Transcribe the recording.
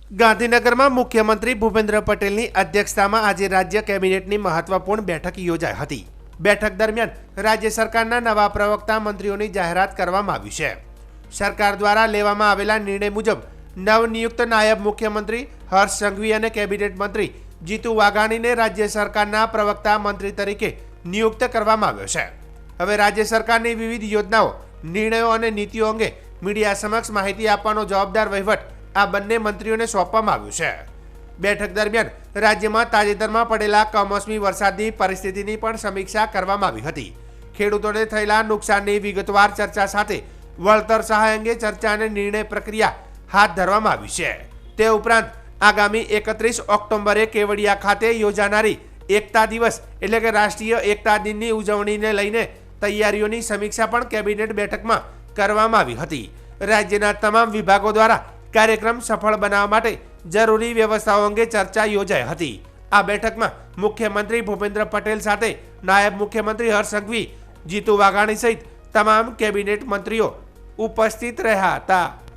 ગાંધીનગરમાં મુખ્યમંત્રી ભૂપેન્દ્ર પટેલની અધ્યક્ષતામાં આજે રાજ્ય કેબિનેટની મહત્વપૂર્ણ બેઠક યોજાઈ હતી। બેઠક દરમિયાન રાજ્ય સરકારના નવા પ્રવક્તા મંત્રીઓની જાહેરાત કરવામાં આવી છે। સરકાર દ્વારા લેવામાં આવેલા નિર્ણય મુજબ નવનિયુક્ત નાયબ મુખ્યમંત્રી હર્ષ સંઘવી અને કેબિનેટ મંત્રી જીતુ વાઘાણીને રાજ્ય સરકારના પ્રવક્તા મંત્રી તરીકે નિયુક્ત કરવામાં આવ્યો છે। હવે રાજ્ય સરકારની વિવિધ યોજનાઓ, નિર્ણયો અને નીતિઓ અંગે મીડિયા સમક્ષ માહિતી આપવાનો જવાબદાર વહીવટ આ બંને મંત્રીઓને સોંપવામાં આવ્યું છે। બેઠક દરમિયાન રાજ્યમાં તાજેતરમાં પડેલા કમોસમી વરસાદની પરિસ્થિતિની પણ સમીક્ષા કરવામાં આવી હતી। ખેડૂતોને થયેલા નુકસાનની વિગતવાર ચર્ચા સાથે વળતર સહાય અંગે ચર્ચા અને નિર્ણય પ્રક્રિયા હાથ ધરવામાં આવી છે। તે ઉપરાંત આગામી 31 ઓક્ટોબરે કેવડિયા ખાતે યોજાનારી એકતા દિવસ એટલે કે રાષ્ટ્રીય એકતા દિનની ઉજવણીને લઈને તૈયારીઓની સમીક્ષા પણ કેબિનેટ બેઠકમાં કરવામાં આવી હતી। રાજ્યના તમામ વિભાગો દ્વારા કાર્યક્રમ સફળ બનાવવા માટે જરૂરી વ્યવસ્થાઓ અંગે ચર્ચા યોજાઈ હતી। આ બેઠકમાં મુખ્યમંત્રી ભૂપેન્દ્ર પટેલ સાથે નાયબ મુખ્યમંત્રી હર્ષ સંઘવી, જીતુ વાઘાણી સહિત તમામ કેબિનેટ મંત્રીઓ ઉપસ્થિત રહ્યા હતા।